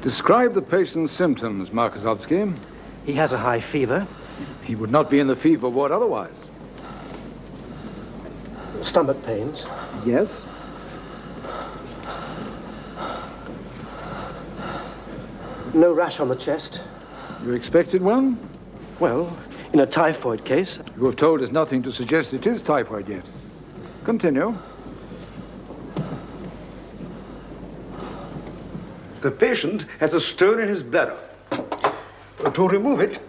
Describe the patient's symptoms, Markozotsky. He has a high fever. He would not be in the fever ward otherwise. Stomach pains. Yes? No rash on the chest. You expected one? Well, in a typhoid case. You have told us nothing to suggest it is typhoid yet. Continue. The patient has a stone in his bladder. To remove it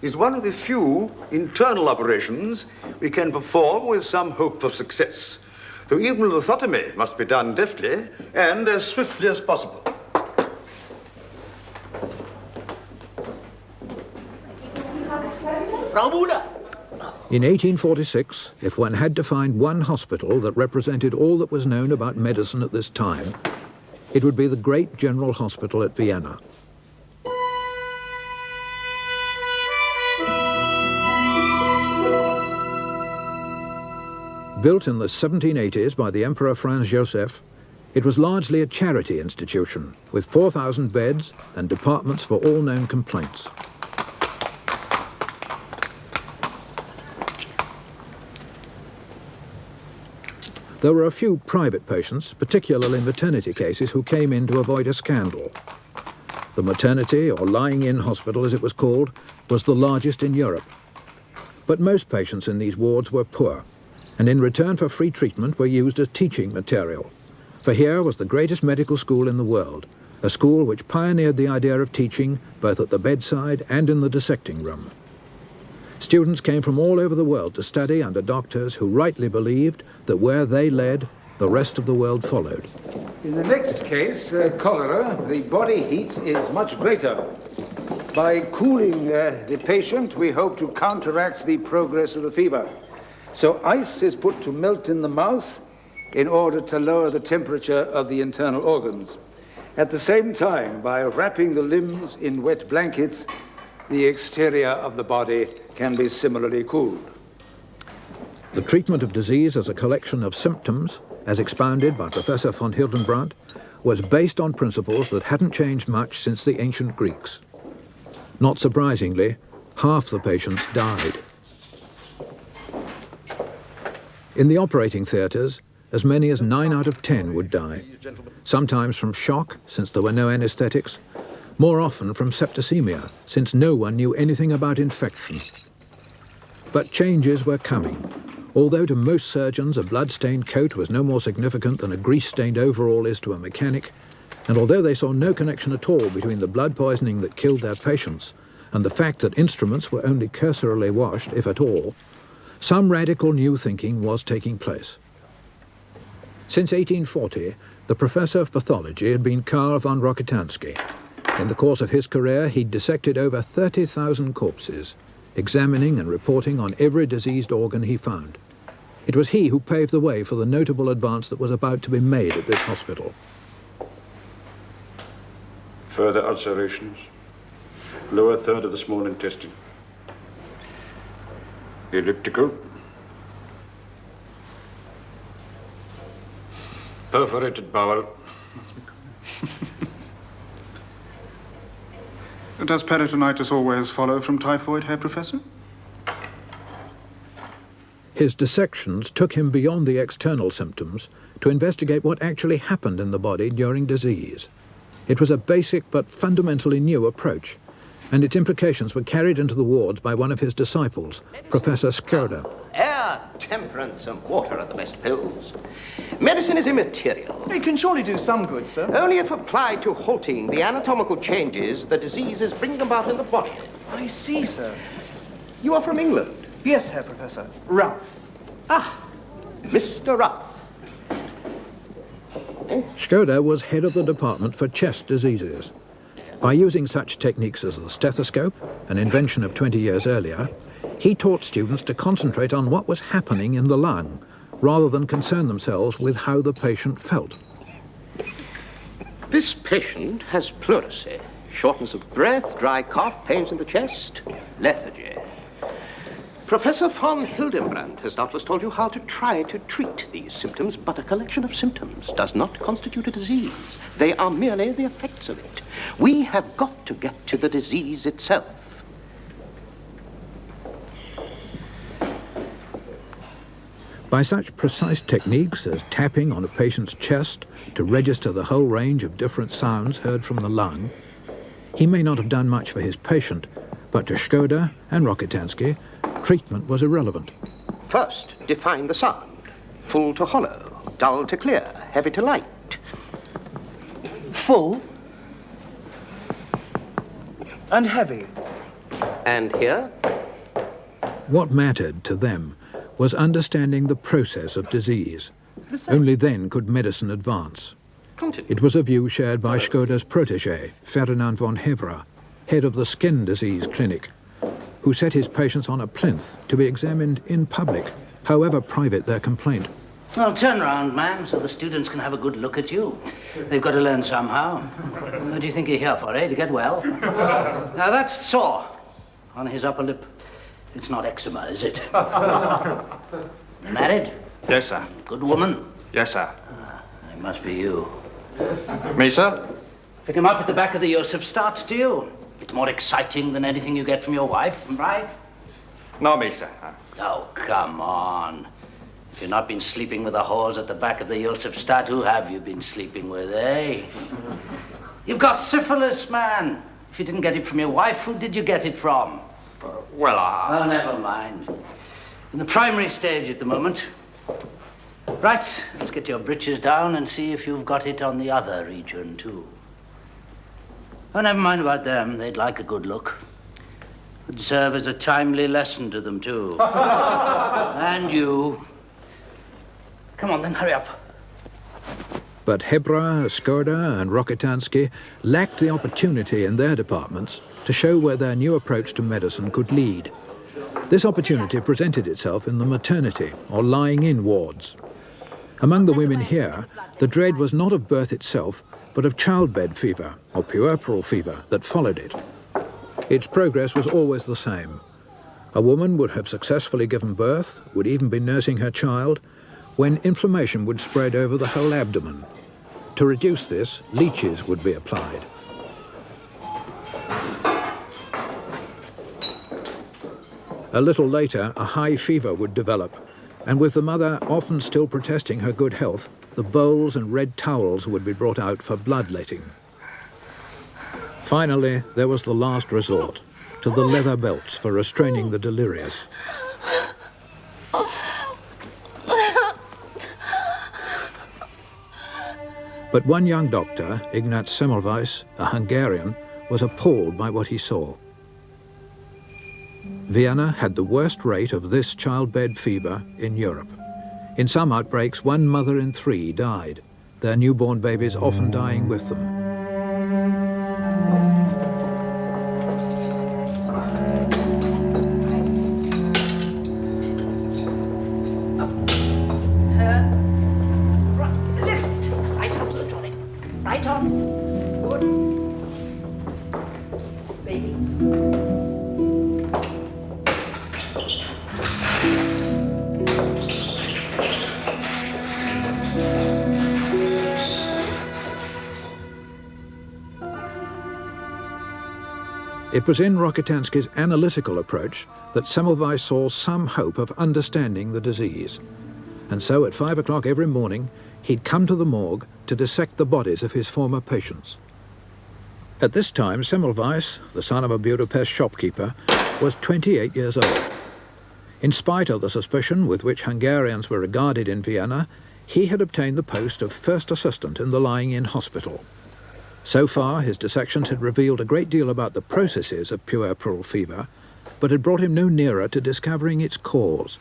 is one of the few internal operations we can perform with some hope of success. Though even lithotomy must be done deftly and as swiftly as possible. In 1846, if one had to find one hospital that represented all that was known about medicine at this time, it would be the great General Hospital at Vienna. Built in the 1780s by the Emperor Franz Joseph, it was largely a charity institution with 4,000 beds and departments for all known complaints. There were a few private patients, particularly maternity cases, who came in to avoid a scandal. The maternity, or lying-in hospital as it was called, was the largest in Europe. But most patients in these wards were poor, and in return for free treatment were used as teaching material. For here was the greatest medical school in the world, a school which pioneered the idea of teaching both at the bedside and in the dissecting room. Students came from all over the world to study under doctors who rightly believed that where they led, the rest of the world followed. In the next case, cholera, the body heat is much greater. By cooling the patient, we hope to counteract the progress of the fever. So ice is put to melt in the mouth in order to lower the temperature of the internal organs. At the same time, by wrapping the limbs in wet blankets, the exterior of the body can be similarly cooled. The treatment of disease as a collection of symptoms, as expounded by Professor von Hildenbrandt, was based on principles that hadn't changed much since the ancient Greeks. Not surprisingly, half the patients died. In the operating theatres, as many as 9 out of 10 would die, sometimes from shock, since there were no anesthetics, more often from septicemia, since no one knew anything about infection. But changes were coming. Although to most surgeons a blood-stained coat was no more significant than a grease-stained overall is to a mechanic, and although they saw no connection at all between the blood poisoning that killed their patients and the fact that instruments were only cursorily washed, if at all, some radical new thinking was taking place. Since 1840, the professor of pathology had been Karl von Rokitansky. In the course of his career, he'd dissected over 30,000 corpses, examining and reporting on every diseased organ he found. It was he who paved the way for the notable advance that was about to be made at this hospital. Further ulcerations, lower third of the small intestine. Elliptical. Perforated bowel. Does peritonitis always follow from typhoid, Herr Professor? His dissections took him beyond the external symptoms to investigate what actually happened in the body during disease. It was a basic but fundamentally new approach, and its implications were carried into the wards by one of his disciples, Professor Skoda. Air, temperance, and water are the best pills. Medicine is immaterial. It can surely do some good, sir. Only if applied to halting the anatomical changes the disease is bringing about in the body. I see, sir. You are from England? Yes, Herr Professor. Ralph. Ah, Mr. Ralph. Skoda was head of the department for chest diseases. By using such techniques as the stethoscope, an invention of 20 years earlier, he taught students to concentrate on what was happening in the lung, rather than concern themselves with how the patient felt. This patient has pleurisy, shortness of breath, dry cough, pains in the chest, lethargy. Professor von Hildenbrand has doubtless told you how to try to treat these symptoms, but a collection of symptoms does not constitute a disease. They are merely the effects of it. We have got to get to the disease itself. By such precise techniques as tapping on a patient's chest to register the whole range of different sounds heard from the lung, he may not have done much for his patient, but to Schroeder and Rokitansky, treatment was irrelevant. First, define the sound. Full to hollow, dull to clear, heavy to light. Full and heavy. And here? What mattered to them was understanding the process of disease. Only then could medicine advance. Continue. It was a view shared by Schroeder's protégé, Ferdinand von Hebra, head of the skin disease clinic, who set his patients on a plinth to be examined in public, however private their complaint. Well, turn round, man, so the students can have a good look at you. They've got to learn somehow. What do you think you're here for, eh? To get well? Now, that's sore on his upper lip. It's not eczema, is it? You married? Yes, sir. Good woman? Yes, sir. It must be you. Me, sir? Pick him up at the back of the Josefstadt, do you? It's more exciting than anything you get from your wife, right? No, me, sir. Oh, come on. If you've not been sleeping with the whores at the back of the Josefstadt, who have you been sleeping with, eh? You've got syphilis, man. If you didn't get it from your wife, who did you get it from? Oh, never mind. In the primary stage at the moment. Right, let's get your britches down and see if you've got it on the other region, too. Oh, never mind about them. They'd like a good look. Would serve as a timely lesson to them, too. And you. Come on, then, hurry up. But Hebra, Skoda and Rokitansky lacked the opportunity in their departments to show where their new approach to medicine could lead. This opportunity presented itself in the maternity or lying-in wards. Among the women here, the dread was not of birth itself, but of childbed fever or puerperal fever that followed it. Its progress was always the same. A woman would have successfully given birth, would even be nursing her child, when inflammation would spread over the whole abdomen. To reduce this, leeches would be applied. A little later, a high fever would develop, and with the mother often still protesting her good health, the bowls and red towels would be brought out for bloodletting. Finally, there was the last resort, to the leather belts for restraining the delirious. But one young doctor, Ignaz Semmelweis, a Hungarian, was appalled by what he saw. Vienna had the worst rate of this childbed fever in Europe. In some outbreaks, 1 mother in 3 died, their newborn babies often dying with them. Lift! Right on, Sir Johnny. Right on. Good. Baby. It was in Rokitansky's analytical approach that Semmelweis saw some hope of understanding the disease. And so at 5 o'clock every morning, he'd come to the morgue to dissect the bodies of his former patients. At this time, Semmelweis, the son of a Budapest shopkeeper, was 28 years old. In spite of the suspicion with which Hungarians were regarded in Vienna, he had obtained the post of first assistant in the lying-in hospital. So far, his dissections had revealed a great deal about the processes of puerperal fever, but had brought him no nearer to discovering its cause.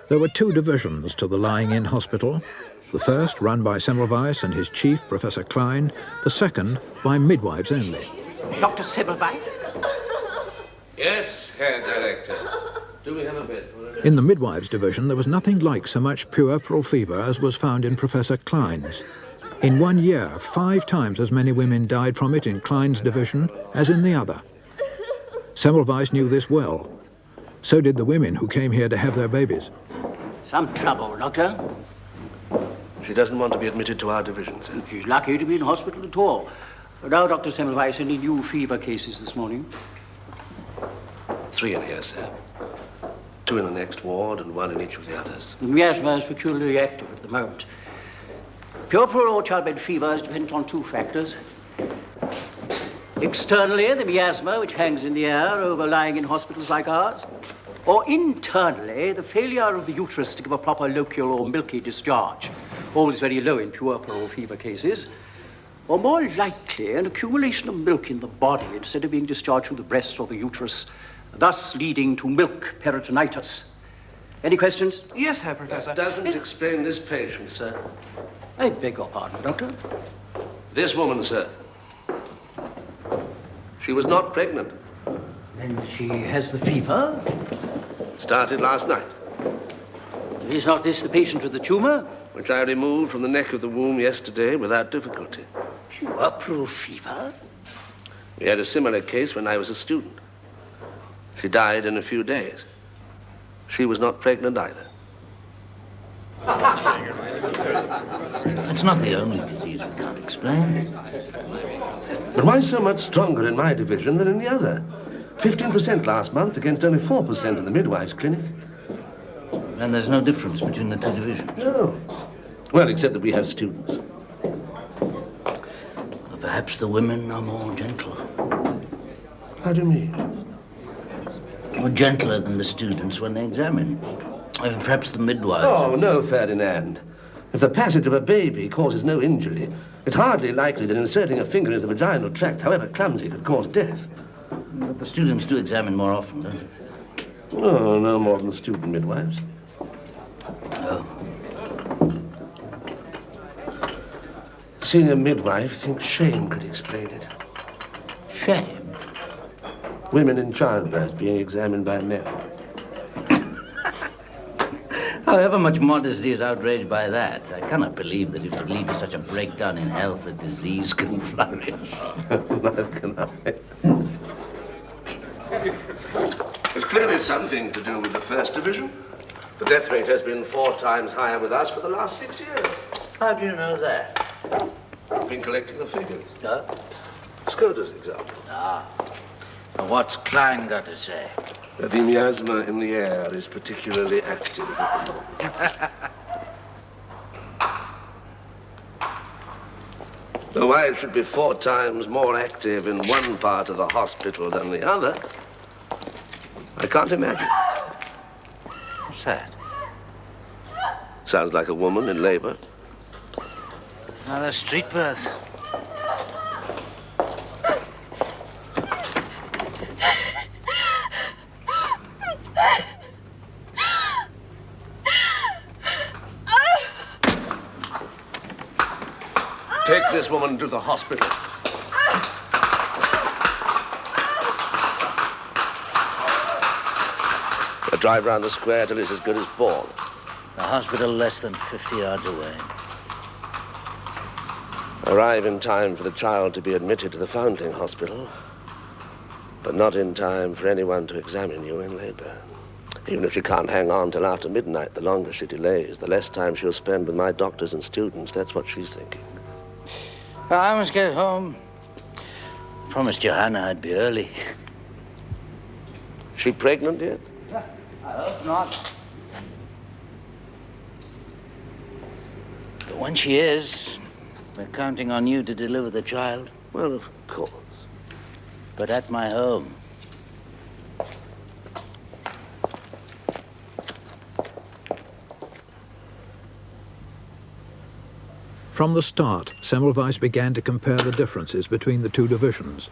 There were 2 divisions to the lying-in hospital, The first run by Semmelweis and his chief, Professor Klein, the second by midwives only. Dr. Semmelweis? Yes, Herr Director. Do we have a bed for her? In the midwives division, there was nothing like so much puerperal fever as was found in Professor Klein's. In 1 year, 5 times as many women died from it in Klein's division as in the other. Semmelweis knew this well. So did the women who came here to have their babies. Some trouble, Doctor. She doesn't want to be admitted to our division, sir. She's lucky to be in hospital at all. Now, Dr. Semmelweis, any new fever cases this morning? 3 in here, sir. 2 in the next ward and 1 in each of the others. The miasma is peculiarly active at the moment. Puerperal or childbed fever is dependent on 2 factors. Externally, the miasma, which hangs in the air over lying in hospitals like ours. Or internally, the failure of the uterus to give a proper lochial or milky discharge, always very low in puerperal fever cases. Or more likely, an accumulation of milk in the body instead of being discharged through the breast or the uterus, thus leading to milk peritonitis. Any questions? Yes, Herr Professor. That doesn't explain this patient, sir. I beg your pardon, Doctor. This woman, sir. She was not pregnant. And she has the fever? Started last night. Is not this the patient with the tumor? Which I removed from the neck of the womb yesterday without difficulty. Puerperal fever? We had a similar case when I was a student. She died in a few days. She was not pregnant either. It's not the only disease we can't explain. But why so much stronger in my division than in the other? 15% last month against only 4% in the midwives' clinic. And there's no difference between the 2 divisions? No. Well, except that we have students. Or perhaps the women are more gentle. How do you mean? More gentler than the students when they examine. Perhaps the midwives... Oh, no, Ferdinand. If the passage of a baby causes no injury, it's hardly likely that inserting a finger into the vaginal tract, however clumsy, could cause death. But the students do examine more often, don't they? Oh, no more than the student midwives. No. Seeing a midwife thinks shame could explain it. Shame? Women in childbirth being examined by men. However much modesty is outraged by that, I cannot believe that it would lead to such a breakdown in health that disease can flourish. Neither can I. There's clearly something to do with the first division. The death rate has been 4 times higher with us for the last 6 years. How do you know that? I've been collecting the figures. No? Scotus example. Ah. And what's Klein got to say? That the miasma in the air is particularly active at the moment. Though why it should be 4 times more active in one part of the hospital than the other, I can't imagine. What's that? Sounds like a woman in labor. Another street birth. Take this woman to the hospital. A drive round the square till it's as good as born. The hospital less than 50 yards away. Arrive in time for the child to be admitted to the Foundling Hospital, but not in time for anyone to examine you in labor. Even if she can't hang on till after midnight, the longer she delays, the less time she'll spend with my doctors and students. That's what she's thinking. I must get home. Promised Johanna I'd be early. She pregnant yet? I hope not. But when she is, we're counting on you to deliver the child. Well, of course. But at my home. From the start, Semmelweis began to compare the differences between the 2 divisions.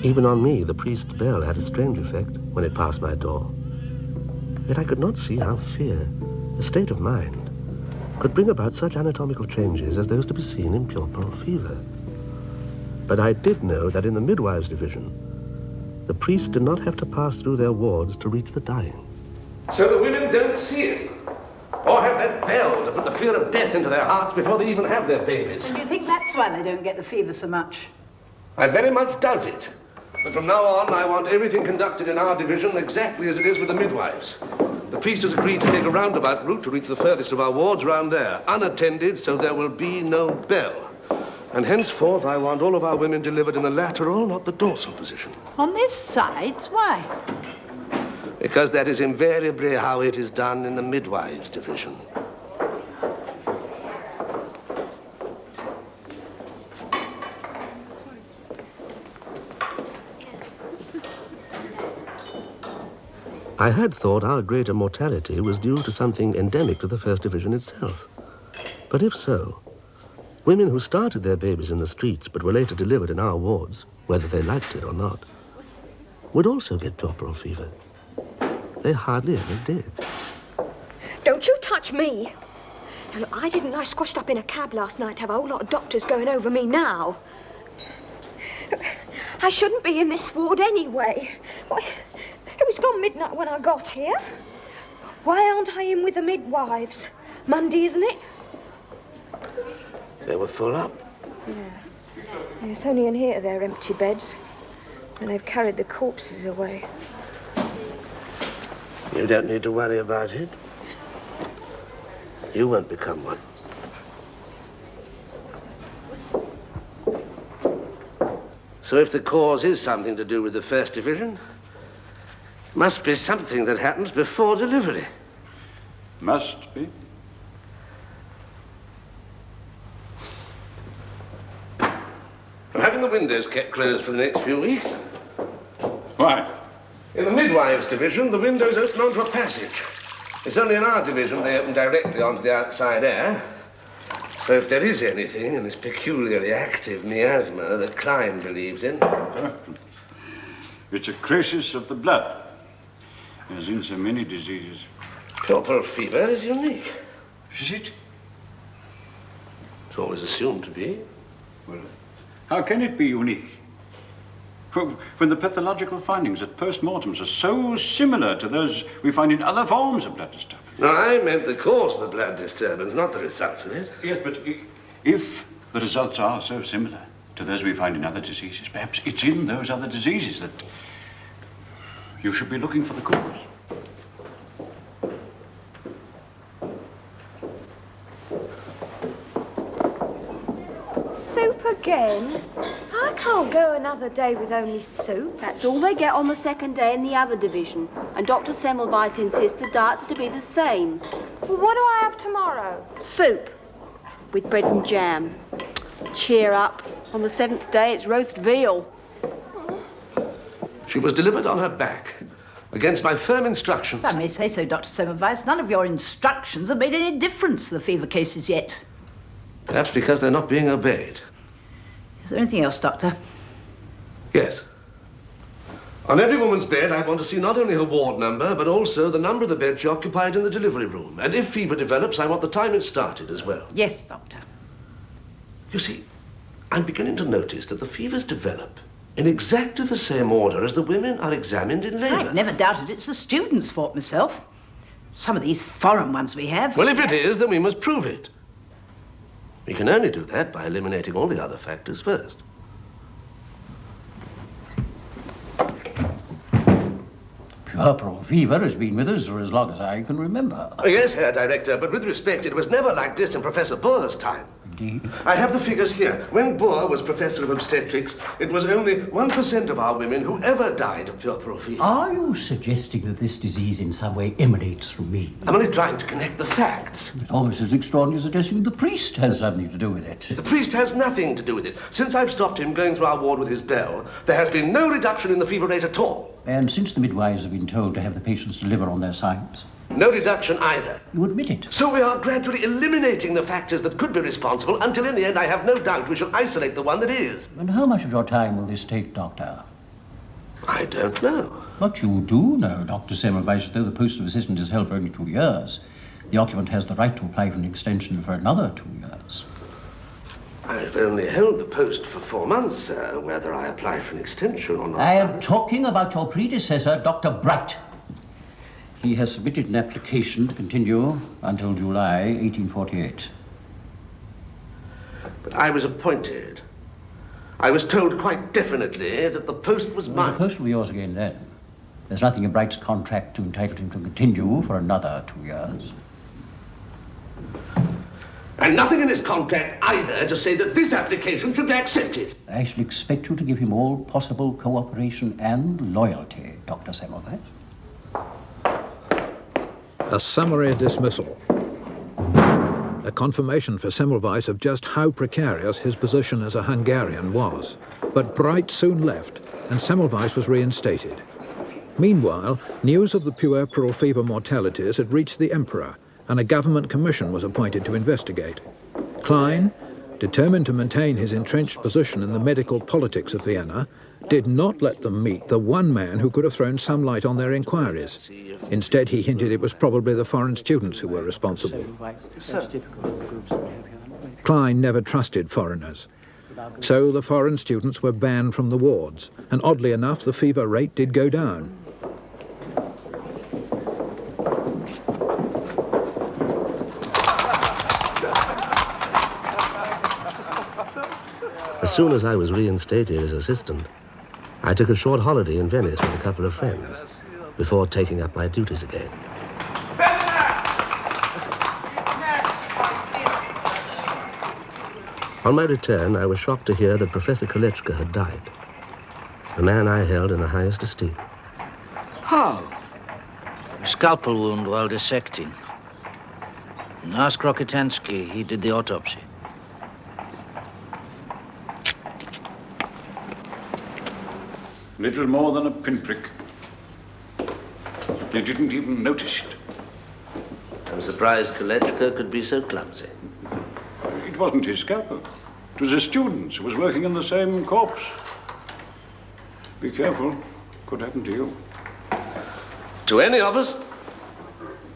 Even on me, the priest's bell had a strange effect when it passed my door. Yet I could not see how fear, a state of mind, could bring about such anatomical changes as those to be seen in puerperal fever. But I did know that in the midwives' division, the priests did not have to pass through their wards to reach the dying. So the women don't see it, or have that bell to put the fear of death into their hearts before they even have their babies. And do you think that's why they don't get the fever so much? I very much doubt it. But from now on, I want everything conducted in our division exactly as it is with the midwives. The priest has agreed to take a roundabout route to reach the furthest of our wards round there, unattended, so there will be no bell. And henceforth, I want all of our women delivered in the lateral, not the dorsal position. On this side? Why? Because that is invariably how it is done in the midwives' division. I had thought our greater mortality was due to something endemic to the First Division itself. But if so, women who started their babies in the streets but were later delivered in our wards, whether they liked it or not, would also get puerperal fever. They hardly ever did. Don't you touch me. Now, look, I didn't lie squashed up in a cab last night to have a whole lot of doctors going over me now. I shouldn't be in this ward anyway. Why, it was gone midnight when I got here. Why aren't I in with the midwives? Monday, isn't it? They were full up. Yeah. It's only in here they're empty beds. And they've carried the corpses away. You don't need to worry about it. You won't become one. So if the cause is something to do with the First Division, must be something that happens before delivery. Must be. I'm having the windows kept closed for the next few weeks. Why? In the midwives' division, the windows open onto a passage. It's only in our division they open directly onto the outside air. So if there is anything in this peculiarly active miasma that Klein believes in... It's a crisis of the blood, as in so many diseases. Puerperal fever is unique. Is it? It's always assumed to be. Well, how can it be unique? When the pathological findings at post-mortems are so similar to those we find in other forms of blood disturbance. No, I meant the cause of the blood disturbance, not the results of it. Yes, but if the results are so similar to those we find in other diseases, perhaps it's in those other diseases that you should be looking for the cause. Soup again? I can't go another day with only soup. That's all they get on the second day in the other division. And Dr. Semmelweis insists the diets are to be the same. Well, what do I have tomorrow? Soup. With bread and jam. Cheer up. On the seventh day, it's roast veal. She was delivered on her back, against my firm instructions. If I may say so, Dr. Semmelweis, none of your instructions have made any difference to the fever cases yet. Perhaps because they're not being obeyed. Is there anything else, Doctor? Yes. On every woman's bed, I want to see not only her ward number, but also the number of the bed she occupied in the delivery room. And if fever develops, I want the time it started as well. Yes, Doctor. You see, I'm beginning to notice that the fevers develop in exactly the same order as the women are examined in labour. I've never doubted it's the students' fault myself. Some of these foreign ones we have. Well, if it is, then we must prove it. We can only do that by eliminating all the other factors first. Puerperal fever has been with us for as long as I can remember. Oh, yes, Herr Director, but with respect, it was never like this in Professor Boer's time. Indeed. I have the figures here. When Boer was Professor of Obstetrics, it was only 1% of our women who ever died of puerperal fever. Are you suggesting that this disease in some way emanates from me? I'm only trying to connect the facts. It's almost as extraordinary as suggesting the priest has something to do with it. The priest has nothing to do with it. Since I've stopped him going through our ward with his bell, there has been no reduction in the fever rate at all. And since the midwives have been told to have the patients deliver on their signs? No reduction either. You admit it? So we are gradually eliminating the factors that could be responsible until in the end I have no doubt we shall isolate the one that is. And how much of your time will this take, Doctor? I don't know. But you do know, Dr. Semmelweis, though the post of assistant is held for only 2 years, the occupant has the right to apply for an extension for another 2 years. I've only held the post for 4 months, sir. Whether I apply for an extension or not... I am talking about your predecessor, Dr. Bright. He has submitted an application to continue until July 1848. But I was appointed. I was told quite definitely that the post was mine. The post will be yours again then. There's nothing in Bright's contract to entitle him to continue for another 2 years. And nothing in his contract either to say that this application should be accepted. I shall expect you to give him all possible cooperation and loyalty, Dr. Semmelweis. A summary dismissal. A confirmation for Semmelweis of just how precarious his position as a Hungarian was. But Bright soon left, and Semmelweis was reinstated. Meanwhile, news of the puerperal fever mortalities had reached the Emperor, and a government commission was appointed to investigate. Klein, determined to maintain his entrenched position in the medical politics of Vienna, did not let them meet the one man who could have thrown some light on their inquiries. Instead, he hinted it was probably the foreign students who were responsible. Klein never trusted foreigners. So the foreign students were banned from the wards, and oddly enough, the fever rate did go down. As soon as I was reinstated as assistant, I took a short holiday in Venice with a couple of friends before taking up my duties again. On my return, I was shocked to hear that Professor Kolechka had died, the man I held in the highest esteem. How? Scalpel wound while dissecting. Ask Rokitansky, he did the autopsy. Little more than a pinprick. You didn't even notice it. I'm surprised Kolechka could be so clumsy. It wasn't his scalpel. It was a student who was working in the same corpse. Be careful. Could happen to you. To any of us?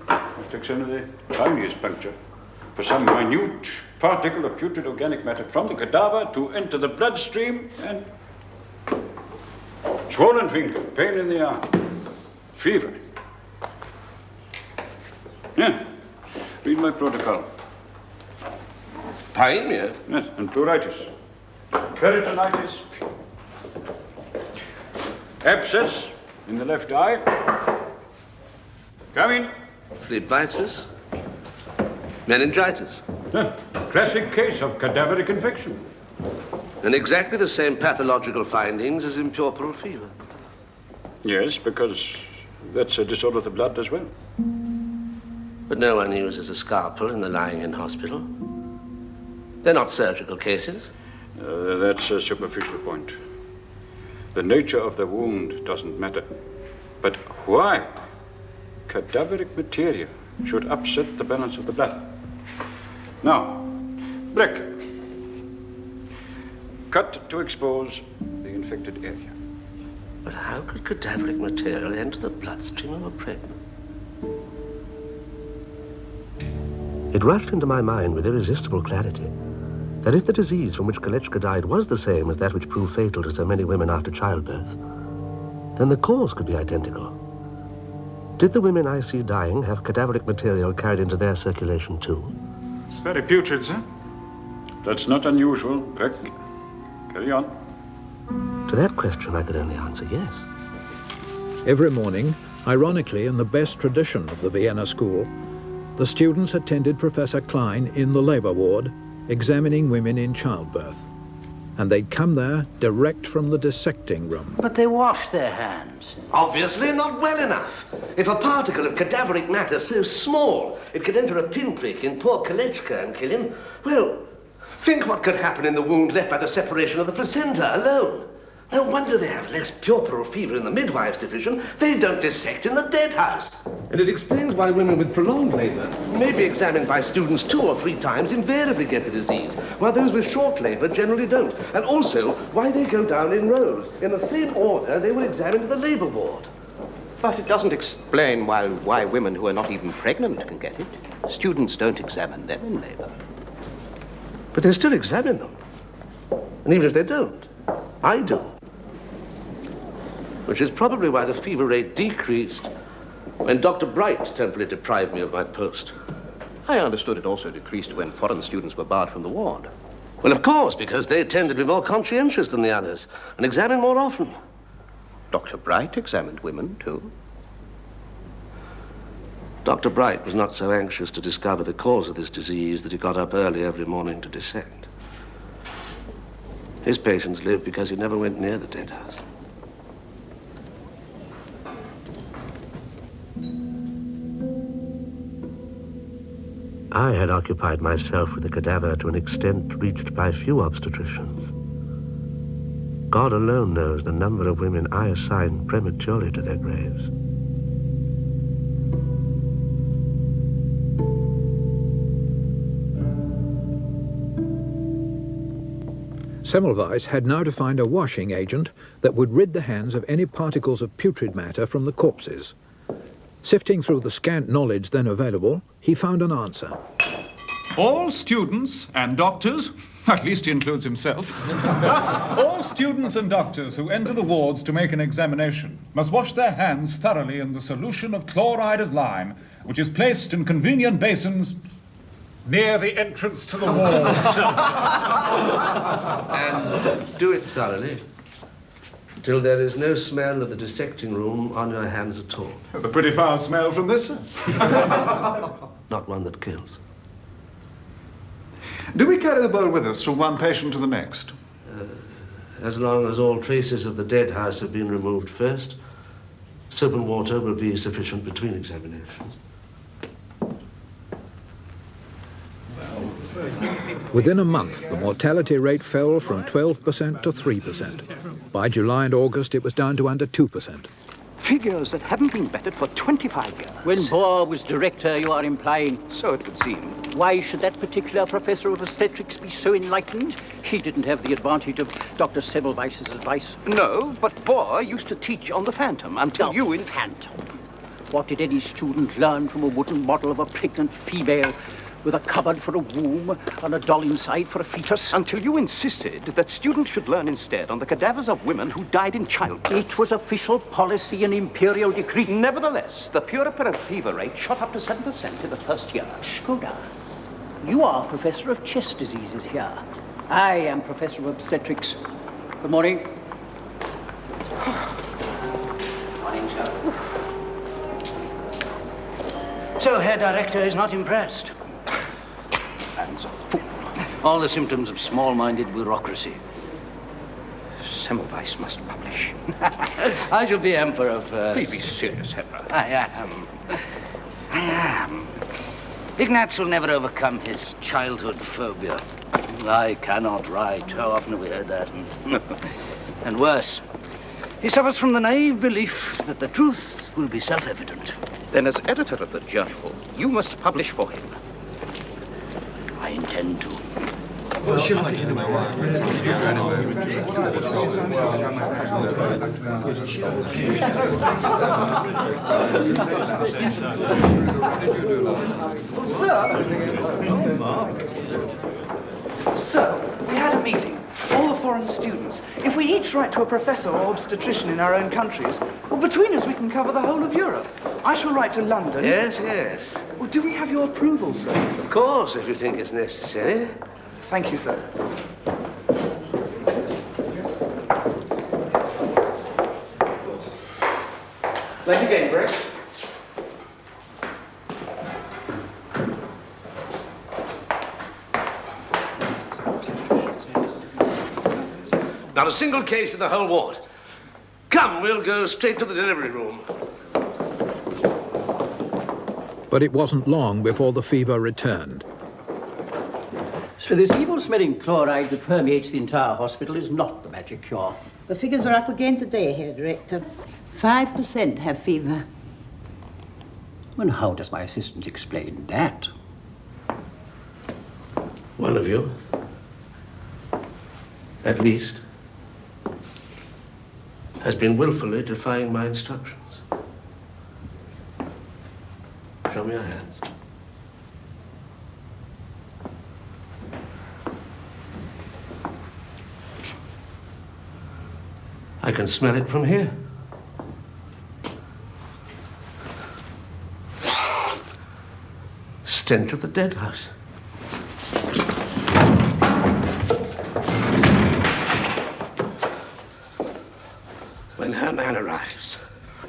It takes only the tiniest puncture for some minute particle of putrid organic matter from the cadaver to enter the bloodstream and... Swollen finger, pain in the arm, fever. Yeah, read my protocol. Pyemia? Yes, and pleuritis. Peritonitis. Abscess in the left eye. Come in. Phlebitis? Meningitis? Yeah, classic case of cadaveric infection. And exactly the same pathological findings as in puerperal fever. Yes, because that's a disorder of the blood as well. But no one uses a scalpel in the lying-in hospital. They're not surgical cases. That's a superficial point. The nature of the wound doesn't matter. But why cadaveric material should upset the balance of the blood? Now, Breck. Cut to expose the infected area. But how could cadaveric material enter the bloodstream of a pregnant? It rushed into my mind with irresistible clarity that if the disease from which Kolechka died was the same as that which proved fatal to so many women after childbirth, then the cause could be identical. Did the women I see dying have cadaveric material carried into their circulation too? It's very putrid, sir. That's not unusual, Breck. Carry on. To that question, I could only answer yes. Every morning, ironically in the best tradition of the Vienna school, the students attended Professor Klein in the labor ward, examining women in childbirth. And they'd come there direct from the dissecting room. But they wash their hands. Obviously not well enough. If a particle of cadaveric matter so small it could enter a pinprick in poor Kolechka and kill him, well, think what could happen in the wound left by the separation of the placenta alone. No wonder they have less puerperal fever in the midwives' division. They don't dissect in the dead house. And it explains why women with prolonged labour may be examined by students 2 or 3 times invariably get the disease, while those with short labour generally don't. And also why they go down in rows. In the same order they were examined in the labour ward. But it doesn't explain why women who are not even pregnant can get it. Students don't examine them in labour. But they still examine them. And even if they don't, I do. Which is probably why the fever rate decreased when Dr. Bright temporarily deprived me of my post. I understood it also decreased when foreign students were barred from the ward. Well, of course, because they tend to be more conscientious than the others and examine more often. Dr. Bright examined women, too. Dr. Bright was not so anxious to discover the cause of this disease that he got up early every morning to dissect. His patients lived because he never went near the dead house. I had occupied myself with the cadaver to an extent reached by few obstetricians. God alone knows the number of women I assigned prematurely to their graves. Semmelweis had now to find a washing agent that would rid the hands of any particles of putrid matter from the corpses. Sifting through the scant knowledge then available, he found an answer. All students and doctors, at least he includes himself, all students and doctors who enter the wards to make an examination must wash their hands thoroughly in the solution of chloride of lime, which is placed in convenient basins near the entrance to the wards. And do it thoroughly, till there is no smell of the dissecting room on your hands at all. There's a pretty foul smell from this, sir. Not one that kills. Do we carry the bowl with us from one patient to the next? As long as all traces of the dead house have been removed first, soap and water will be sufficient between examinations. Within a month, the mortality rate fell from 12% to 3%. By July and August, it was down to under 2%. Figures that haven't been bettered for 25 years. When Bohr was director, you are implying. So it would seem. Why should that particular professor of obstetrics be so enlightened? He didn't have the advantage of Dr. Semmelweis's advice. No, but Bohr used to teach on the Phantom until the Phantom. What did any student learn from a wooden model of a pregnant female with a cupboard for a womb and a doll inside for a fetus? Until you insisted that students should learn instead on the cadavers of women who died in childbirth. It was official policy and imperial decree. Nevertheless, the puerperal fever rate shot up to 7% in the first year. Skoda, you are Professor of Chest Diseases here. I am Professor of Obstetrics. Good morning. Morning, sir. So, Herr Director is not impressed. Man's a fool. All the symptoms of small-minded bureaucracy. Semmelweis must publish. I shall be Emperor of... Please be serious, Emperor. I am. Ignaz will never overcome his childhood phobia. I cannot write. How often have we heard that? And worse, he suffers from the naive belief that the truth will be self-evident. Then as editor of the journal, you must publish for him. I intend to. Sir, we had a meeting. All the foreign students. If we each write to a professor or obstetrician in our own countries, well, between us we can cover the whole of Europe. I shall write to London. Yes, yes. Well, do we have your approval, sir? Of course, if you think it's necessary. Thank you, sir. Late again, Greg. Not a single case in the whole ward. Come, we'll go straight to the delivery room. But it wasn't long before the fever returned. So this evil-smelling chloride that permeates the entire hospital is not the magic cure. The figures are up again today, Herr Director. 5% have fever. Well, how does my assistant explain that? One of you, at least, has been willfully defying my instructions. Show me your hands. I can smell it from here. Stench of the dead house. When her man arrives,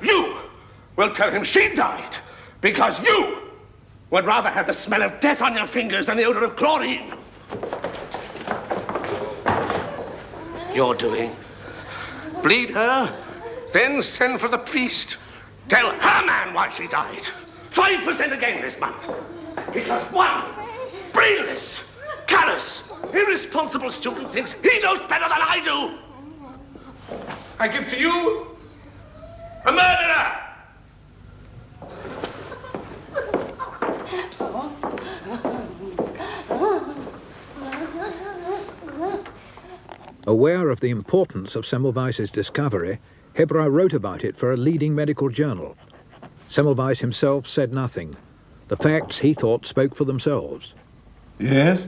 you will tell him she died because you would rather have the smell of death on your fingers than the odor of chlorine. You're doing. Bleed her, then send for the priest. Tell her man why she died. 5% again this month. Because one brainless, callous, irresponsible student thinks he knows better than I do. I give to you a murderer. Aware of the importance of Semmelweis's discovery, Hebra wrote about it for a leading medical journal. Semmelweis himself said nothing. The facts, he thought, spoke for themselves. Yes?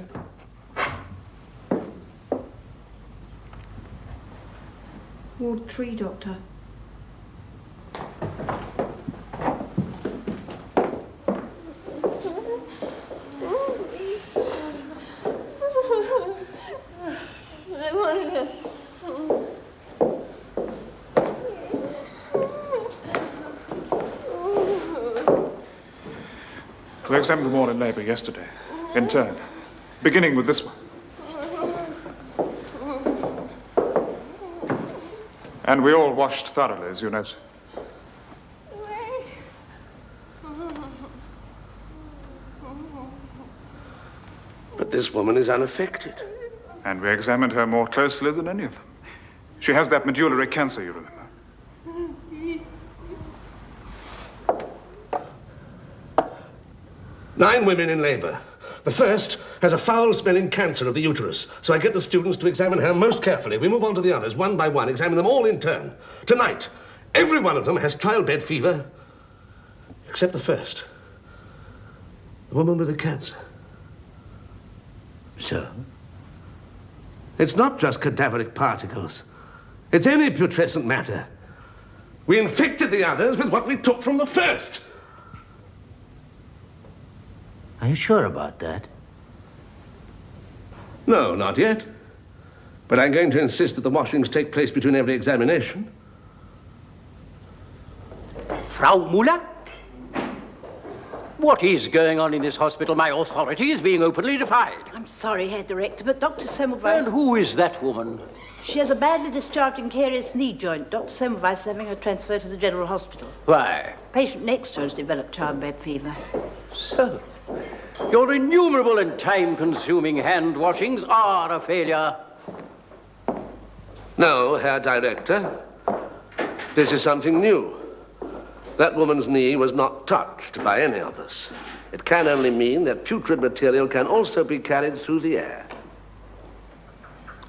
Ward 3, Doctor. We examined them all in labour yesterday, in turn, beginning with this one. And we all washed thoroughly, as you know, sir. But this woman is unaffected. And we examined her more closely than any of them. She has that medullary cancer, you remember. 9 women in labour. The first has a foul-smelling cancer of the uterus, so I get the students to examine her most carefully. We move on to the others, one by one, examine them all in turn. Tonight, every one of them has childbed fever, except the first. The woman with the cancer. So? It's not just cadaveric particles. It's any putrescent matter. We infected the others with what we took from the first. Are you sure about that? No, not yet. But I'm going to insist that the washings take place between every examination. Frau Muller? What is going on in this hospital? My authority is being openly defied. I'm sorry, Herr Director, but Dr. Semmelweis... And who is that woman? She has a badly discharged incarious knee joint. Dr. Semmelweis is having her transferred to the General Hospital. Why? Patient next to her has developed childbed fever. So, your innumerable and time-consuming hand washings are a failure. No, Herr Director. This is something new. That woman's knee was not touched by any of us. It can only mean that putrid material can also be carried through the air.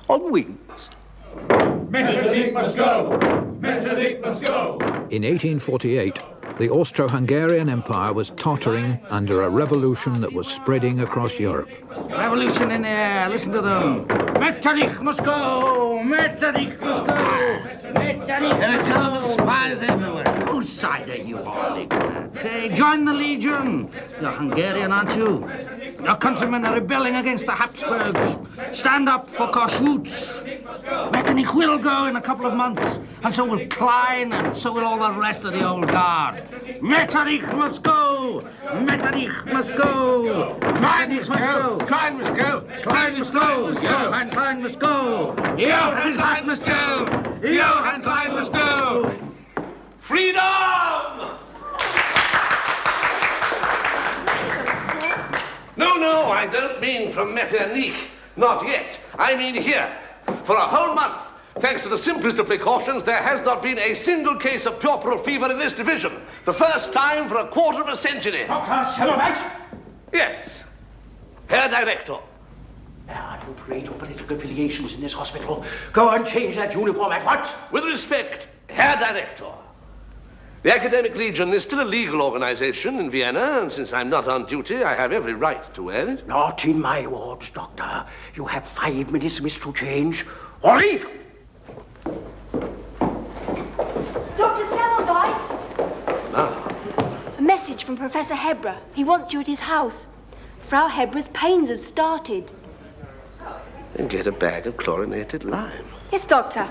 On wings. Metternich must go! Metternich must go! In 1848, the Austro-Hungarian Empire was tottering under a revolution that was spreading across Europe. Revolution in the air, listen to them. Metternich must go! Metternich must go! Metternich There are German spies everywhere. Whose side are you on? Say, join the Legion. You're Hungarian, aren't you? Your countrymen are rebelling against the Habsburgs. Stand up for Kossuth. Metternich will go in a couple of months, and so will Klein, and so will all the rest of the old guard. Metternich must go! Metternich must go! Metternich must go! Klein must go! Klein must go! Johann Klein must go! Johann Klein must go! Johann Klein must go! Freedom! No, I don't mean from Metternich. Not yet. I mean here. For a whole month, Thanks to the simplest of precautions, there has not been a single case of puerperal fever in this division. The first time for a quarter of a century. Dr. Semmelweis? Yes. Herr Director. There are no parade or political affiliations in this hospital. Go and change that uniform at once. With respect, Herr Director. The Academic Legion is still a legal organization in Vienna, and since I'm not on duty, I have every right to wear it. Not in my wards, Doctor. You have 5 minutes, miss, to change, or leave. Dr. Semmelweis? Ah. A message from Professor Hebra. He wants you at his house. Frau Hebra's pains have started. Then get a bag of chlorinated lime. Yes, Doctor.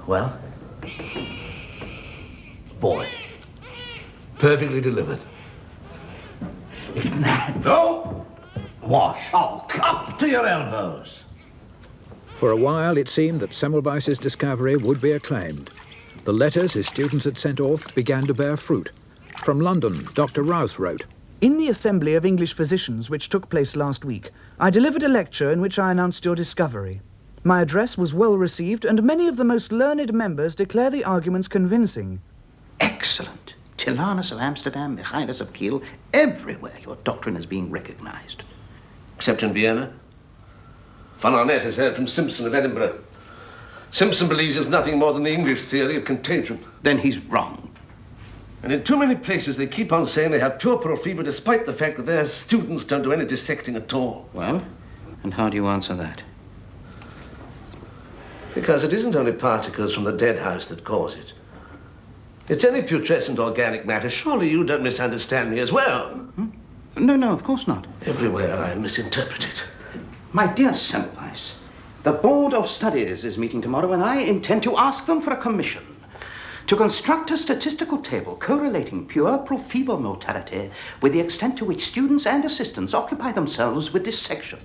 Well? Boy. Perfectly delivered. Ignatz. No! Wash. Oh, up to your elbows. For a while, it seemed that Semmelweis's discovery would be acclaimed. The letters his students had sent off began to bear fruit. From London, Dr. Rouse wrote, In the Assembly of English Physicians, which took place last week, I delivered a lecture in which I announced your discovery. My address was well received, and many of the most learned members declare the arguments convincing. Excellent. Tilanus of Amsterdam, Michaelis of Kiel, everywhere your doctrine is being recognized. Except in Vienna. Von Arnett has heard from Simpson of Edinburgh. Simpson believes it's nothing more than the English theory of contagion. Then he's wrong. And in too many places they keep on saying they have puerperal fever despite the fact that their students don't do any dissecting at all. Well, and how do you answer that? Because it isn't only particles from the dead house that cause it. It's any putrescent organic matter. Surely you don't misunderstand me as well. No, of course not. Everywhere I am misinterpreted. My dear Semmelweis, the Board of Studies is meeting tomorrow, and I intend to ask them for a commission to construct a statistical table correlating puerperal fever mortality with the extent to which students and assistants occupy themselves with dissection.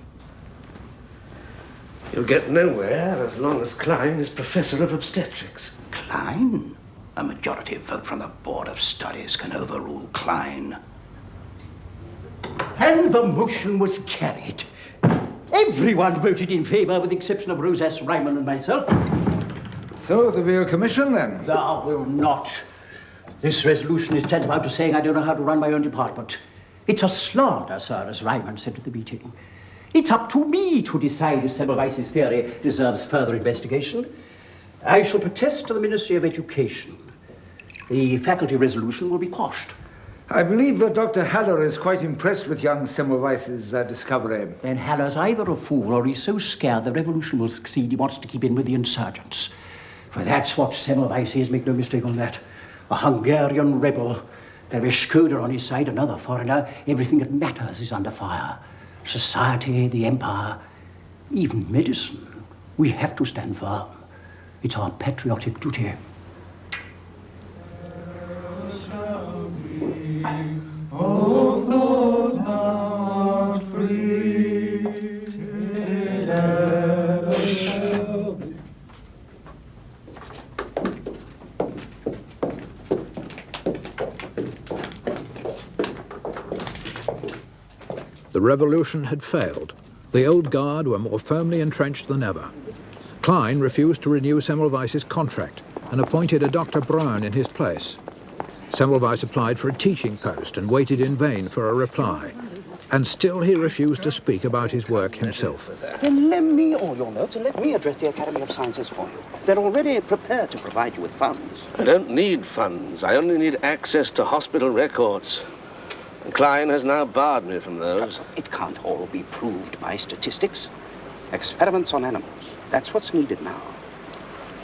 You'll get nowhere as long as Klein is Professor of Obstetrics. Klein? A majority vote from the Board of Studies can overrule Klein. And the motion was carried. Everyone voted in favor, with the exception of Rose S. Ryman and myself. So, the real commission, then? Thou will not. This resolution is tantamount to saying I don't know how to run my own department. It's a slander, sir, as Ryman said at the meeting. It's up to me to decide if Semmelweis's theory deserves further investigation. I shall protest to the Ministry of Education. The faculty resolution will be quashed. I believe that Dr. Haller is quite impressed with young Semmelweis's discovery. Then Haller's either a fool or he's so scared the revolution will succeed he wants to keep in with the insurgents. For that's what Semmelweis is, make no mistake on that. A Hungarian rebel. There is Skoda on his side, another foreigner. Everything that matters is under fire. Society, the empire, even medicine. We have to stand firm. It's our patriotic duty. Oh, thou art free, it ever shall be. The revolution had failed. The old guard were more firmly entrenched than ever. Klein refused to renew Semmelweis's contract and appointed a Dr. Braun in his place. Semmelweis applied for a teaching post and waited in vain for a reply. And still he refused to speak about his work himself. Then lend me all your notes and let me address the Academy of Sciences for you. They're already prepared to provide you with funds. I don't need funds. I only need access to hospital records. And Klein has now barred me from those. It can't all be proved by statistics. Experiments on animals. That's what's needed now.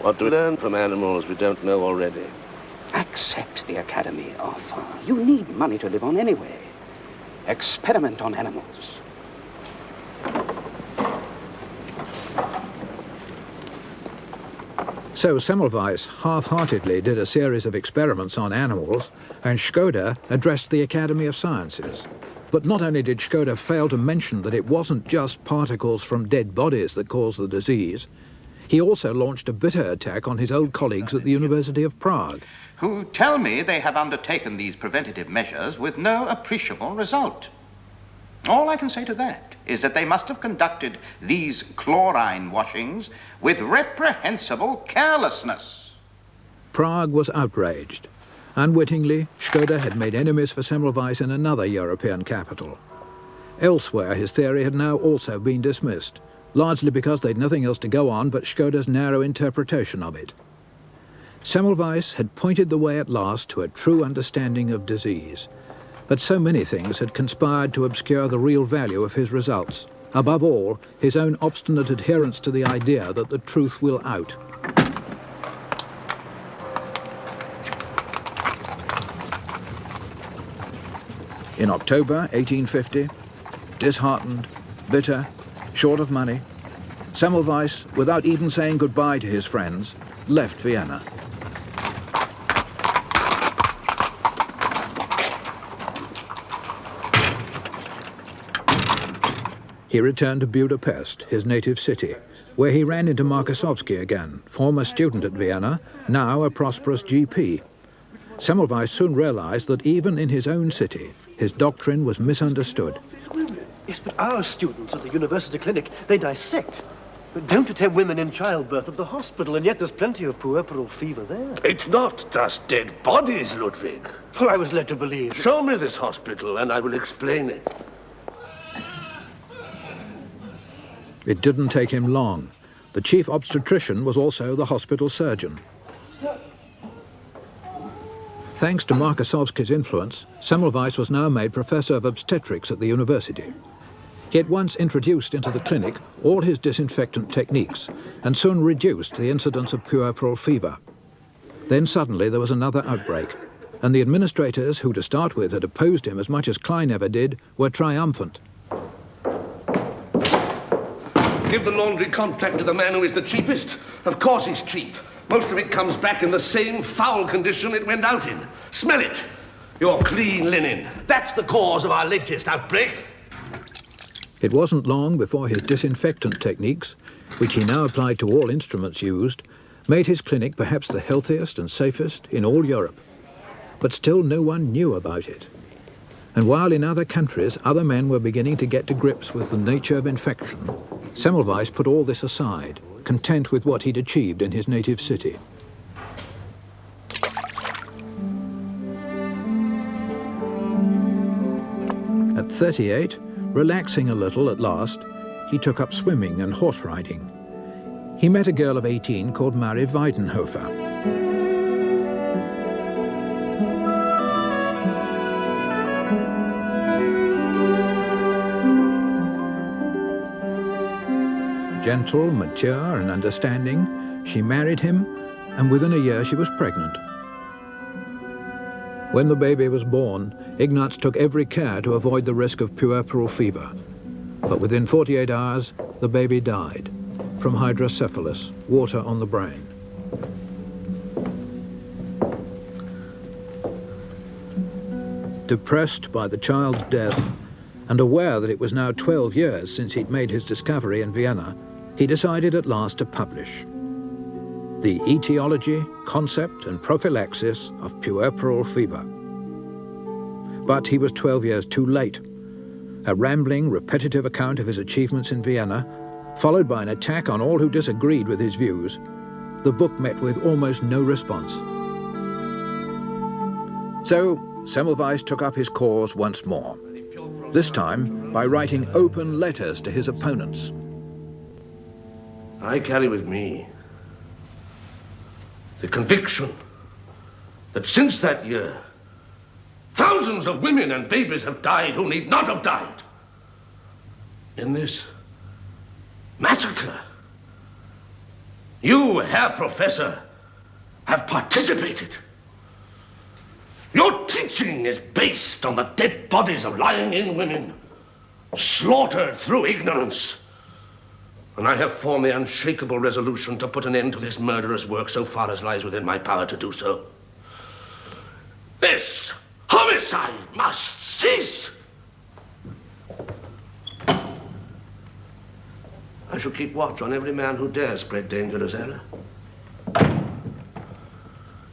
What do we learn from animals we don't know already? Accept the Academy offer. You need money to live on anyway. Experiment on animals. So Semmelweis half-heartedly did a series of experiments on animals, and Skoda addressed the Academy of Sciences. But not only did Schroeder fail to mention that it wasn't just particles from dead bodies that caused the disease, he also launched a bitter attack on his old colleagues at the University of Prague. Who tell me they have undertaken these preventative measures with no appreciable result. All I can say to that is that they must have conducted these chlorine washings with reprehensible carelessness. Prague was outraged. Unwittingly, Schroeder had made enemies for Semmelweis in another European capital. Elsewhere, his theory had now also been dismissed, largely because they'd nothing else to go on but Schroeder's narrow interpretation of it. Semmelweis had pointed the way at last to a true understanding of disease, but so many things had conspired to obscure the real value of his results. Above all, his own obstinate adherence to the idea that the truth will out. In October 1850, disheartened, bitter, short of money, Semmelweis, without even saying goodbye to his friends, left Vienna. He returned to Budapest, his native city, where he ran into Markosowski again, former student at Vienna, now a prosperous GP. Semmelweis soon realized that even in his own city, his doctrine was misunderstood. Yes, but our students at the university clinic, they dissect. But don't attend women in childbirth at the hospital, and yet there's plenty of puerperal fever there. It's not just dead bodies, Ludwig. Well, I was led to believe... Show me this hospital, and I will explain it. It didn't take him long. The chief obstetrician was also the hospital surgeon. Thanks to Markosowski's influence, Semmelweis was now made professor of obstetrics at the university. He at once introduced into the clinic all his disinfectant techniques and soon reduced the incidence of puerperal fever. Then suddenly there was another outbreak, and the administrators, who to start with had opposed him as much as Klein ever did, were triumphant. Give the laundry contract to the man who is the cheapest. Of course he's cheap. Most of it comes back in the same foul condition it went out in. Smell it. Your clean linen. That's the cause of our latest outbreak. It wasn't long before his disinfectant techniques, which he now applied to all instruments used, made his clinic perhaps the healthiest and safest in all Europe. But still no one knew about it. And while in other countries other men were beginning to get to grips with the nature of infection, Semmelweis put all this aside, content with what he'd achieved in his native city. At 38, relaxing a little at last, he took up swimming and horse riding. He met a girl of 18 called Mary Weidenhofer. Gentle, mature, and understanding, she married him, and within a year she was pregnant. When the baby was born, Ignaz took every care to avoid the risk of puerperal fever. But within 48 hours, the baby died from hydrocephalus, water on the brain. Depressed by the child's death, and aware that it was now 12 years since he'd made his discovery in Vienna, he decided at last to publish The Etiology, Concept and Prophylaxis of Puerperal Fever. But he was 12 years too late. A rambling, repetitive account of his achievements in Vienna, followed by an attack on all who disagreed with his views, the book met with almost no response. So Semmelweis took up his cause once more, this time by writing open letters to his opponents. I carry with me the conviction that since that year, thousands of women and babies have died who need not have died. In this massacre, you, Herr Professor, have participated. Your teaching is based on the dead bodies of lying-in women, slaughtered through ignorance. And I have formed the unshakable resolution to put an end to this murderous work so far as lies within my power to do so. This homicide must cease. shall keep watch on every man who dares spread dangerous error.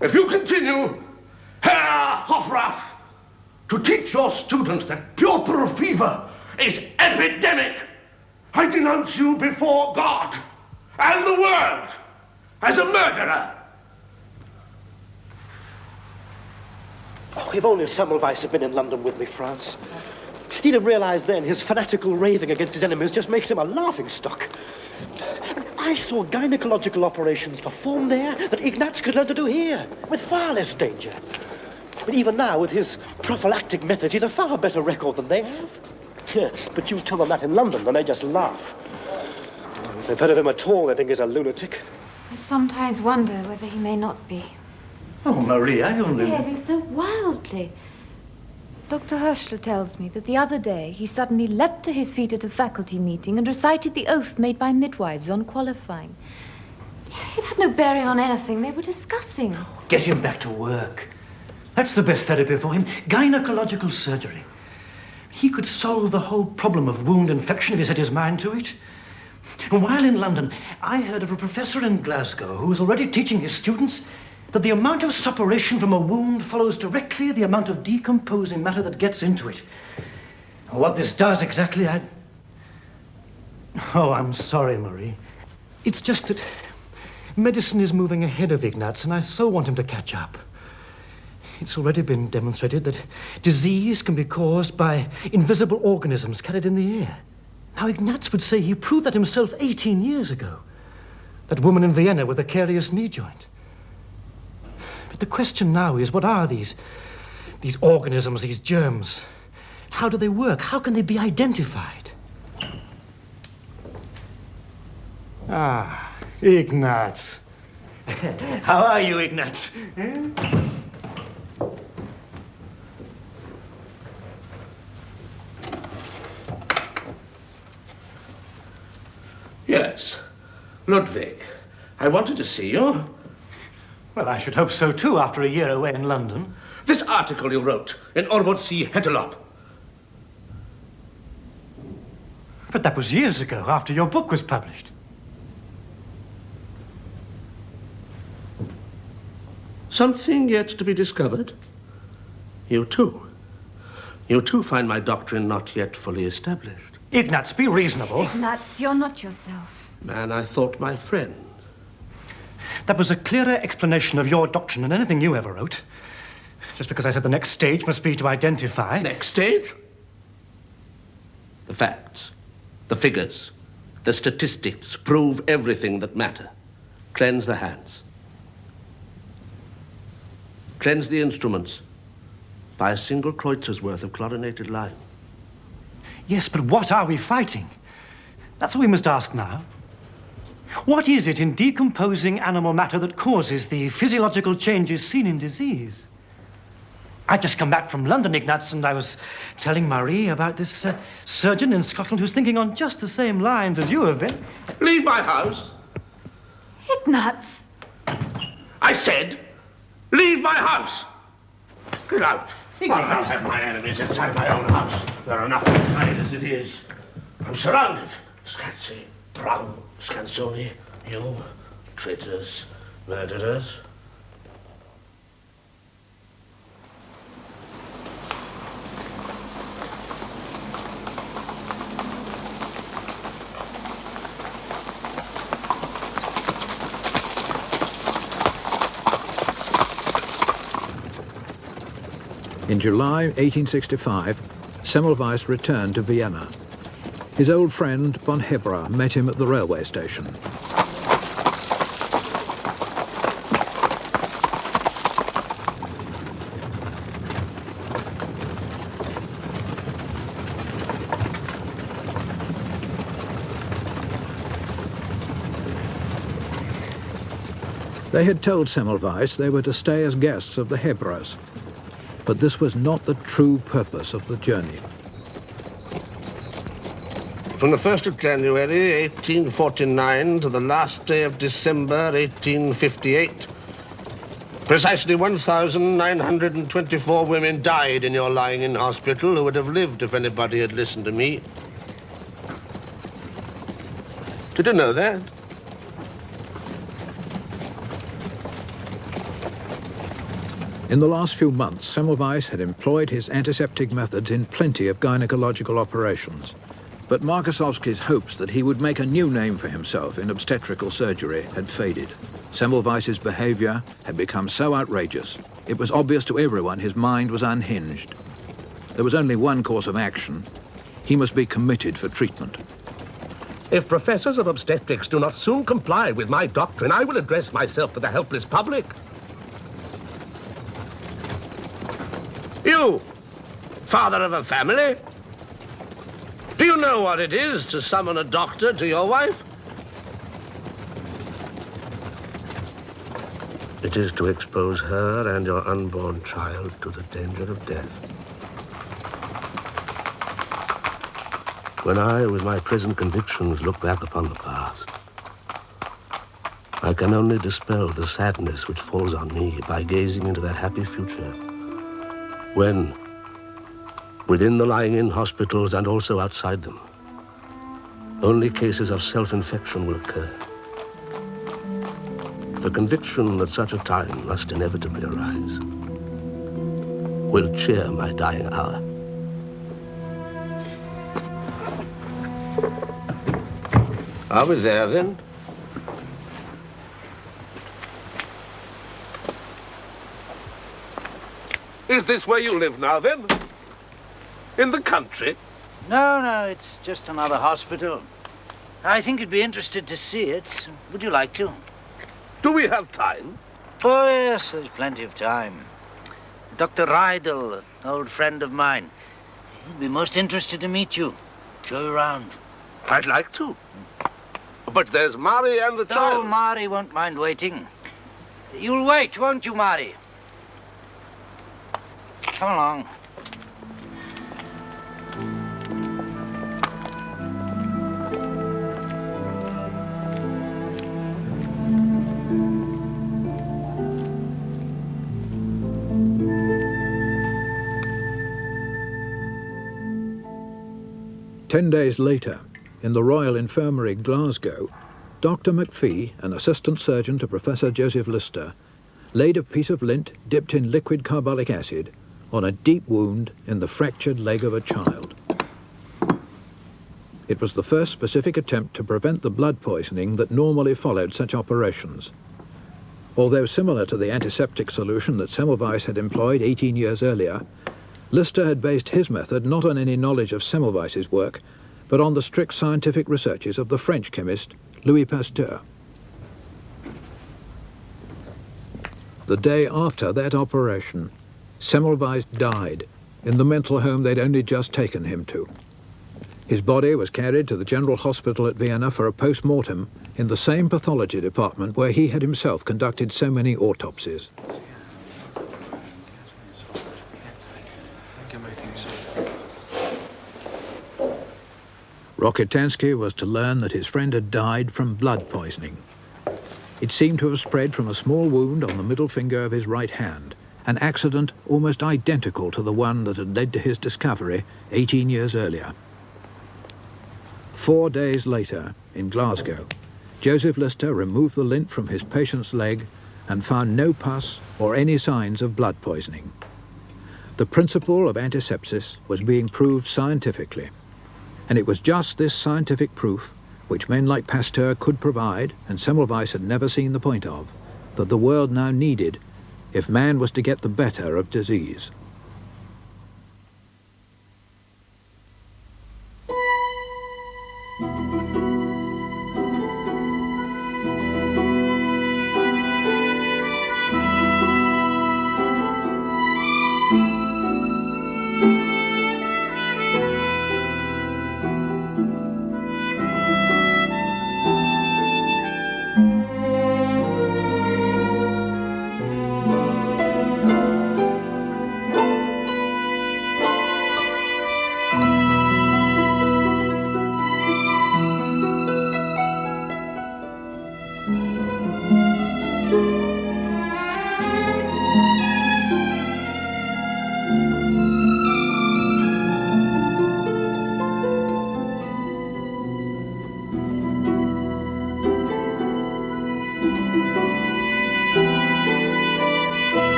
If you continue, Herr Hofrat, to teach your students that puerperal fever is epidemic, I denounce you before God and the world as a murderer. Oh, if only Semmelweis had been in London with me, France. He'd have realized then his fanatical raving against his enemies just makes him a laughingstock. I saw gynecological operations performed there that Ignatz could learn to do here, with far less danger. But even now, with his prophylactic methods, he's a far better record than they have. But you tell them that in London, and they just laugh. If they've heard of him at all, they think he's a lunatic. I sometimes wonder whether he may not be. Oh, Marie, I only... Behaving so wildly. Dr. Hirschler tells me that the other day he suddenly leapt to his feet at a faculty meeting and recited the oath made by midwives on qualifying. It had no bearing on anything they were discussing. Get him back to work. That's the best therapy for him. Gynecological surgery. He could solve the whole problem of wound infection if he set his mind to it. And while in London, I heard of a professor in Glasgow who was already teaching his students that the amount of suppuration from a wound follows directly the amount of decomposing matter that gets into it. And what this does exactly, Oh, I'm sorry, Marie. It's just that medicine is moving ahead of Ignatz, and I so want him to catch up. It's already been demonstrated that disease can be caused by invisible organisms carried in the air. Now, Ignatz would say he proved that himself 18 years ago. That woman in Vienna with the carious knee joint. But the question now is, what are these organisms, these germs? How do they work? How can they be identified? Ah, Ignatz. How are you, Ignatz? Yes, Ludwig. I wanted to see you. Well, I should hope so, too, after a year away in London. This article you wrote in Orvot-C Hetelop. But that was years ago, after your book was published. Something yet to be discovered? You too. You too find my doctrine not yet fully established. Ignatz, be reasonable. Ignatz, you're not yourself. Man, I thought my friend. That was a clearer explanation of your doctrine than anything you ever wrote. Just because I said the next stage must be to identify... Next stage? The facts, the figures, the statistics prove everything that matter. Cleanse the hands. Cleanse the instruments by a single kreutzer's worth of chlorinated lime. Yes, but what are we fighting? That's what we must ask now. What is it in decomposing animal matter that causes the physiological changes seen in disease? I've just come back from London, Ignatz, and I was telling Marie about this surgeon in Scotland who's thinking on just the same lines as you have been. Leave my house. Ignatz. I said, leave my house. Get out. I'll not have my enemies inside my own house. There are enough inside as it is. I'm surrounded. Scazzi, Brown, Scansoni, you, traitors, murderers. In July 1865, Semmelweis returned to Vienna. His old friend von Hebra met him at the railway station. They had told Semmelweis they were to stay as guests of the Hebras, but this was not the true purpose of the journey. From the 1st of January, 1849, to the last day of December, 1858, precisely 1,924 women died in your lying-in hospital who would have lived if anybody had listened to me. Did you know that? In the last few months, Semmelweis had employed his antiseptic methods in plenty of gynecological operations. But Markosowski's hopes that he would make a new name for himself in obstetrical surgery had faded. Semmelweis's behavior had become so outrageous, it was obvious to everyone his mind was unhinged. There was only one course of action. He must be committed for treatment. If professors of obstetrics do not soon comply with my doctrine, I will address myself to the helpless public. You, father of a family, do you know what it is to summon a doctor to your wife? It is to expose her and your unborn child to the danger of death. When I, with my present convictions, look back upon the past, I can only dispel the sadness which falls on me by gazing into that happy future when, within the lying-in hospitals and also outside them, only cases of self-infection will occur. The conviction that such a time must inevitably arise will cheer my dying hour. Are we there, then? Is this where you live now, then? In the country? No, it's just another hospital. I think you'd be interested to see it. Would you like to? Do we have time? Oh, yes, there's plenty of time. Dr. Rydell, an old friend of mine. He'd be most interested to meet you. Show you around. I'd like to. But there's Mari and the child. Oh, Mari won't mind waiting. You'll wait, won't you, Mari? Come along. Ten days later, in the Royal Infirmary, Glasgow, Dr. McPhee, an assistant surgeon to Professor Joseph Lister, laid a piece of lint dipped in liquid carbolic acid on a deep wound in the fractured leg of a child. It was the first specific attempt to prevent the blood poisoning that normally followed such operations. Although similar to the antiseptic solution that Semmelweis had employed 18 years earlier, Lister had based his method not on any knowledge of Semmelweis's work, but on the strict scientific researches of the French chemist Louis Pasteur. The day after that operation, Semmelweis died in the mental home they'd only just taken him to. His body was carried to the General Hospital at Vienna for a post-mortem in the same pathology department where he had himself conducted so many autopsies. Rokitansky was to learn that his friend had died from blood poisoning. It seemed to have spread from a small wound on the middle finger of his right hand, an accident almost identical to the one that had led to his discovery 18 years earlier. 4 days later, in Glasgow, Joseph Lister removed the lint from his patient's leg and found no pus or any signs of blood poisoning. The principle of antisepsis was being proved scientifically, and it was just this scientific proof, which men like Pasteur could provide and Semmelweis had never seen the point of, that the world now needed if man was to get the better of disease.